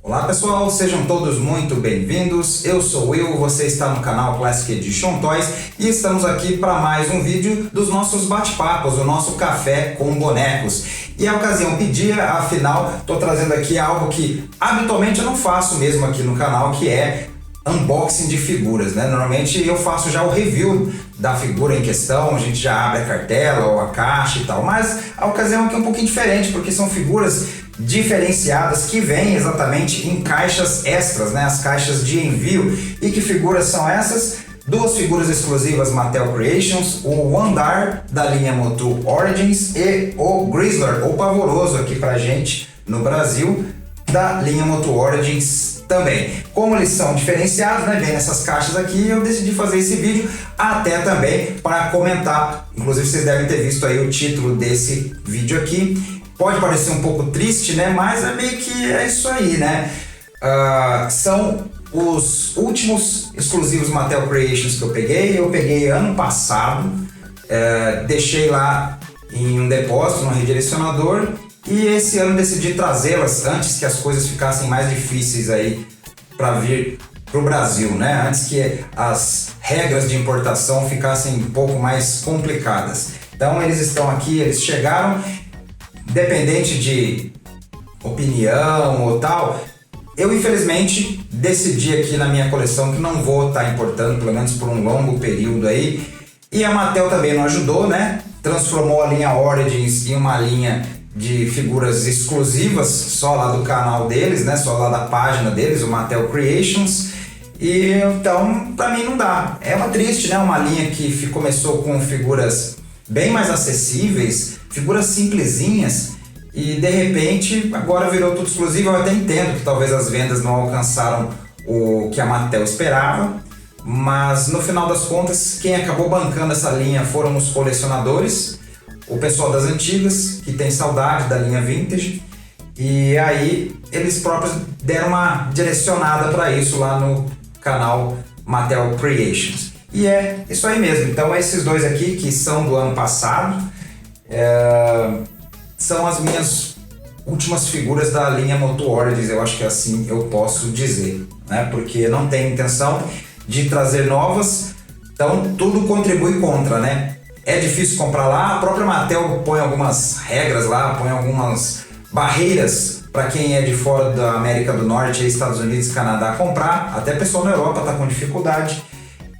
Olá pessoal, sejam todos muito bem-vindos. Eu sou o Will, você está no canal Classic Edition Toys e estamos aqui para mais um vídeo dos nossos bate-papos, o nosso café com bonecos. E a ocasião pedia, afinal, estou trazendo aqui algo que habitualmente eu não faço mesmo aqui no canal, que é unboxing de figuras, né? Normalmente eu faço já o review da figura em questão, a gente já abre a cartela ou a caixa e tal, mas a ocasião aqui é um pouquinho diferente, porque são figuras diferenciadas que vêm exatamente em caixas extras, né? As caixas de envio. E que figuras são essas? Duas figuras exclusivas Mattel Creations, o Wondar da linha Motu Origins e o Grizzler, ou Pavoroso aqui pra gente no Brasil, da linha Motu Origins também. Como eles são diferenciados, né, vem nessas caixas aqui, eu decidi fazer esse vídeo até também para comentar. Inclusive vocês devem ter visto aí o título desse vídeo aqui. Pode parecer um pouco triste, né, mas é meio que é isso aí, né? São os últimos exclusivos Mattel Creations que eu peguei ano passado, deixei lá em um depósito, no redirecionador. E esse ano decidi trazê-las antes que as coisas ficassem mais difíceis aí para vir para o Brasil, né? Antes que as regras de importação ficassem um pouco mais complicadas. Então eles estão aqui, eles chegaram, independente de opinião ou tal, eu infelizmente decidi aqui na minha coleção que não vou estar importando, pelo menos por um longo período aí. E a Mattel também não ajudou, né? Transformou a linha Origins em uma linha de figuras exclusivas só lá do canal deles, né? Só lá da página deles, o Mattel Creations. E então, pra mim não dá. É uma triste, né? Uma linha que começou com figuras bem mais acessíveis, figuras simplesinhas, e de repente agora virou tudo exclusivo. Eu até entendo que talvez as vendas não alcançaram o que a Mattel esperava, mas no final das contas, quem acabou bancando essa linha foram os colecionadores, o pessoal das antigas, que tem saudade da linha vintage, e aí eles próprios deram uma direcionada para isso lá no canal Mattel Creations. E é isso aí mesmo. Então esses dois aqui, que são do ano passado, são as minhas últimas figuras da linha Motu Origins, eu acho que assim eu posso dizer, né? Porque não tem intenção de trazer novas, então tudo contribui contra, né? É difícil comprar lá, a própria Mattel põe algumas regras lá, põe algumas barreiras para quem é de fora da América do Norte, Estados Unidos, Canadá, comprar. Até o pessoal na Europa está com dificuldade.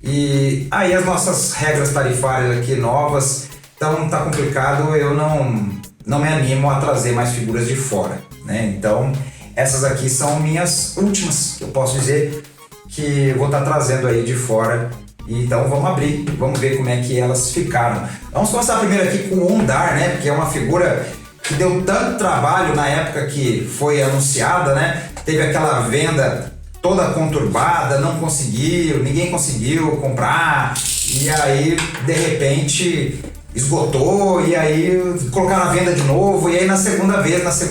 E aí as nossas regras tarifárias aqui novas, então tá complicado, eu não me animo a trazer mais figuras de fora, né? Então essas aqui são minhas últimas, eu posso dizer, que eu vou estar trazendo aí de fora. Então vamos abrir, vamos ver como é que elas ficaram. Vamos começar primeiro aqui com o Wondar, né? Que é uma figura que deu tanto trabalho na época que foi anunciada, né? Teve aquela venda toda conturbada, ninguém conseguiu comprar, e aí de repente esgotou, e aí colocaram a venda de novo, e aí na segunda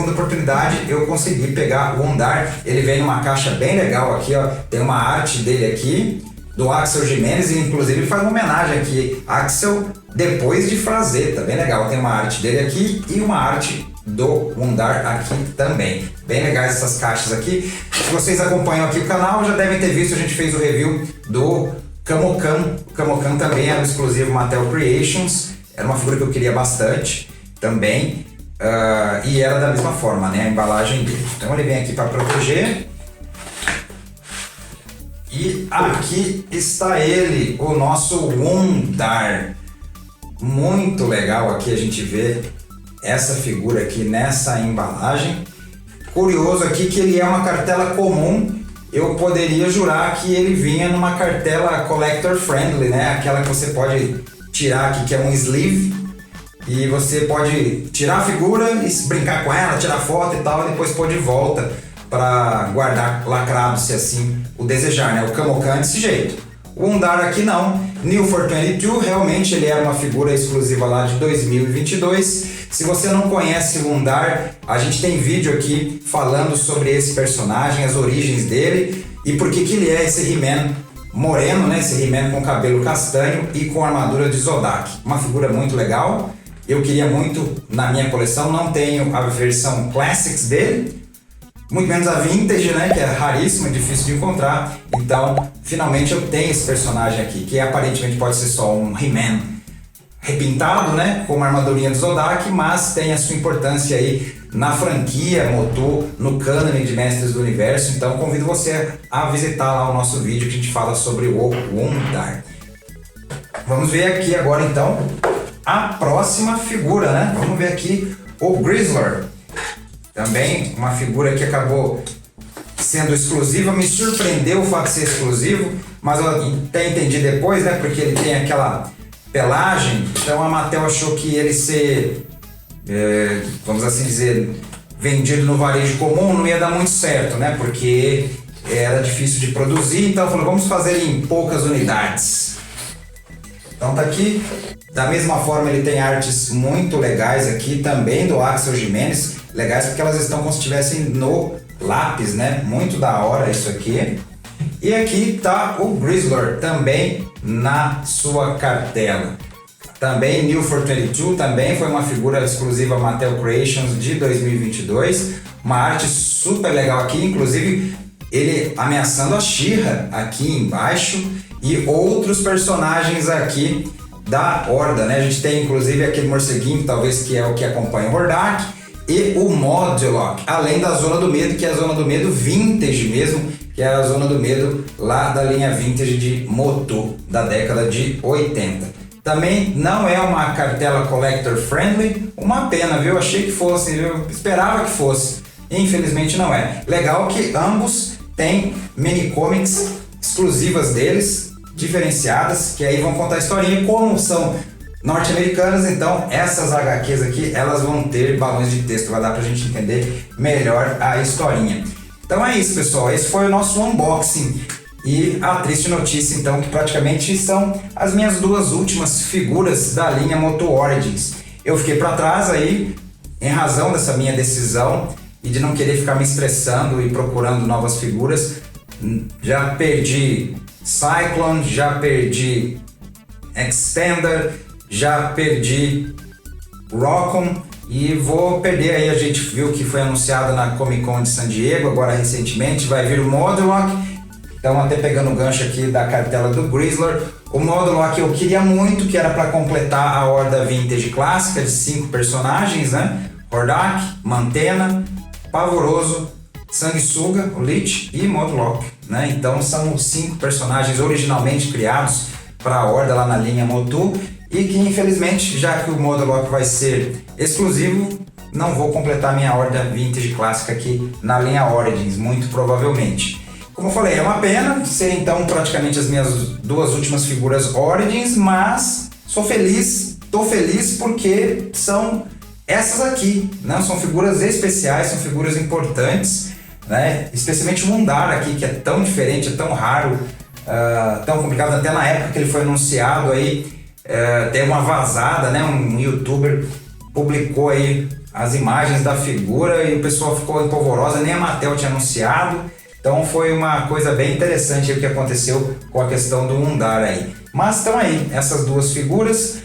oportunidade eu consegui pegar o Wondar. Ele vem numa caixa bem legal aqui, ó, tem uma arte dele aqui, do Axel Jimenez, e inclusive ele faz uma homenagem aqui, Axel depois de Frazetta, bem legal, tem uma arte dele aqui e uma arte do Wondar aqui também, bem legais essas caixas aqui. Se vocês acompanham aqui o canal, já devem ter visto, a gente fez o review do Kamokan. O Kamokan também era um exclusivo Mattel Creations, era uma figura que eu queria bastante também, e era da mesma forma, né, a embalagem dele. Então ele vem aqui para proteger. E aqui está ele, o nosso Wondar. Muito legal aqui a gente vê essa figura aqui nessa embalagem. Curioso aqui que ele é uma cartela comum. Eu poderia jurar que ele vinha numa cartela collector friendly, né? Aquela que você pode tirar aqui, que é um sleeve. E você pode tirar a figura e brincar com ela, tirar foto e tal, e depois pôr de volta para guardar lacrado, se assim o desejar, né? O Kamokan desse jeito. O Wondar aqui não. New for 22, realmente ele era uma figura exclusiva lá de 2022. Se você não conhece o Wondar, a gente tem vídeo aqui falando sobre esse personagem, as origens dele e por que ele é esse He-Man moreno, né? Esse He-Man com cabelo castanho e com armadura de Zodak. Uma figura muito legal. Eu queria muito na minha coleção, não tenho a versão Classics dele, muito menos a Vintage, né, que é raríssima, difícil de encontrar. Então, finalmente eu tenho esse personagem aqui, que aparentemente pode ser só um He-Man repintado, né, com uma armadurinha do Zodak, mas tem a sua importância aí na franquia Motu, no cânone de Mestres do Universo. Então convido você a visitar lá o nosso vídeo que a gente fala sobre o Undar. Vamos ver aqui agora então a próxima figura, né? Vamos ver aqui o Grizzlor. Também uma figura que acabou sendo exclusiva, me surpreendeu o fato de ser exclusivo, mas eu até entendi depois, né? Porque ele tem aquela pelagem, então a Mattel achou que ele ser, vamos assim dizer, vendido no varejo comum não ia dar muito certo, né? Porque era difícil de produzir, então falou, vamos fazer em poucas unidades. Então tá aqui, da mesma forma ele tem artes muito legais aqui, também do Axel Jimenez, legais porque elas estão como se estivessem no lápis, né? Muito da hora isso aqui. E aqui tá o Grizzlor, também na sua cartela. Também New for 22, também foi uma figura exclusiva Mattel Creations de 2022. Uma arte super legal aqui, inclusive ele ameaçando a She-Ra aqui embaixo e outros personagens aqui da Horda, né? A gente tem inclusive aquele morceguinho, talvez que é o que acompanha o Hordak, e o Modulok, além da Zona do Medo, que é a Zona do Medo Vintage mesmo, que é a Zona do Medo lá da linha Vintage de Motu, da década de 80. Também não é uma cartela collector friendly, uma pena, viu? Achei que fosse, viu? Esperava que fosse, infelizmente não é. Legal que ambos têm mini comics exclusivas deles, diferenciadas, que aí vão contar a historinha. Como são norte-americanas, então essas HQs aqui, elas vão ter balões de texto, vai dar pra gente entender melhor a historinha. Então é isso, pessoal, esse foi o nosso unboxing e a triste notícia então que praticamente são as minhas duas últimas figuras da linha Motu Origins. Eu fiquei para trás aí em razão dessa minha decisão e de não querer ficar me estressando e procurando novas figuras. Já perdi Cyclone, já perdi Extender, já perdi Rockon e vou perder aí, a gente viu que foi anunciado na Comic Con de San Diego agora recentemente, vai vir o Modulok. Então até pegando o gancho aqui da cartela do Grizzlor, o Modulok eu queria muito, que era para completar a horda vintage clássica de 5 personagens, né? Hordak, Mantena, Pavoroso, Sanguessuga, o Lich e Modulok, né? Então são os 5 personagens originalmente criados para a horda lá na linha Motu e que infelizmente, já que o Modulok vai ser exclusivo, não vou completar minha horda vintage clássica aqui na linha Origins, muito provavelmente. Como eu falei, é uma pena ser então praticamente as minhas duas últimas figuras Origins, mas sou feliz, tô feliz porque são essas aqui, né? São figuras especiais, são figuras importantes, né? Especialmente o Undar aqui, que é tão diferente, é tão raro, tão complicado. Até na época que ele foi anunciado aí, tem uma vazada, né? Um youtuber publicou aí as imagens da figura e o pessoal ficou empolvorosa, nem a Mattel tinha anunciado. Então foi uma coisa bem interessante o que aconteceu com a questão do Undar aí. Mas estão aí, essas duas figuras.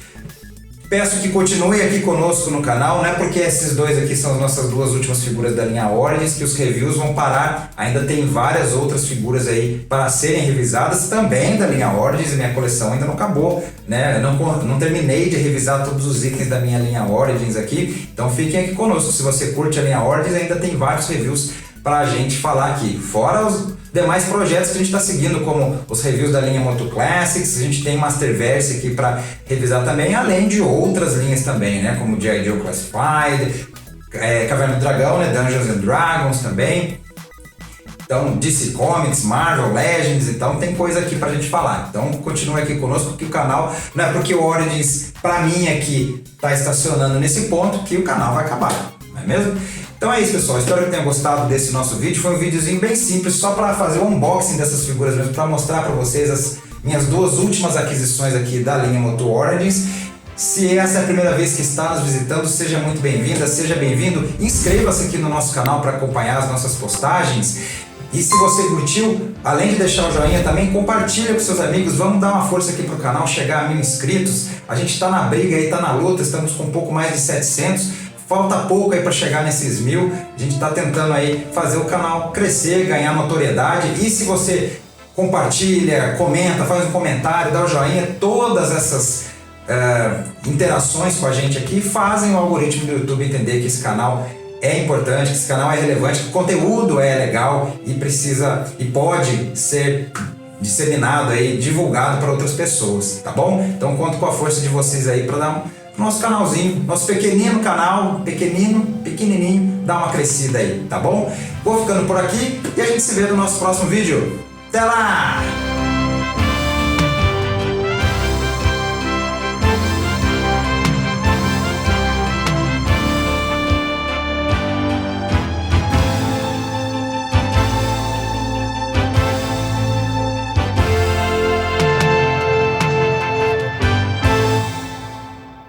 Peço que continue aqui conosco no canal, né? Porque esses dois aqui são as nossas duas últimas figuras da linha Origins, que os reviews vão parar. Ainda tem várias outras figuras aí para serem revisadas também da linha Origins, e minha coleção ainda não acabou, né? Eu não terminei de revisar todos os itens da minha linha Origins aqui, então fiquem aqui conosco. Se você curte a linha Origins, ainda tem vários reviews para a gente falar aqui. Fora os demais projetos que a gente está seguindo, como os reviews da linha Motu Classics, a gente tem Masterverse aqui para revisar também, além de outras linhas também, né? Como G.I. Joe Classified, Caverna do Dragão, né? Dungeons and Dragons também. Então, DC Comics, Marvel, Legends, então tem coisa aqui pra gente falar. Então continue aqui conosco, porque o canal, não é porque o Origins, pra mim aqui, tá estacionando nesse ponto que o canal vai acabar, não é mesmo? Então é isso, pessoal, espero que tenham gostado desse nosso vídeo. Foi um videozinho bem simples, só para fazer o unboxing dessas figuras mesmo, para mostrar para vocês as minhas duas últimas aquisições aqui da linha Motu Origins. Se essa é a primeira vez que está nos visitando, seja muito bem-vinda, seja bem-vindo. Inscreva-se aqui no nosso canal para acompanhar as nossas postagens. E se você curtiu, além de deixar o joinha, também compartilha com seus amigos. Vamos dar uma força aqui pro canal chegar a 1000 inscritos. A gente está na briga aí, está na luta, estamos com um pouco mais de 700. Falta pouco aí para chegar nesses 1000. A gente está tentando aí fazer o canal crescer, ganhar notoriedade. E se você compartilha, comenta, faz um comentário, dá o joinha, todas essas interações com a gente aqui fazem o algoritmo do YouTube entender que esse canal é importante, que esse canal é relevante, que o conteúdo é legal e precisa e pode ser disseminado aí, divulgado para outras pessoas, tá bom? Então conto com a força de vocês aí para dar nosso canalzinho, nosso pequenino canal, pequenininho, dar uma crescida aí, tá bom? Vou ficando por aqui e a gente se vê no nosso próximo vídeo. Até lá!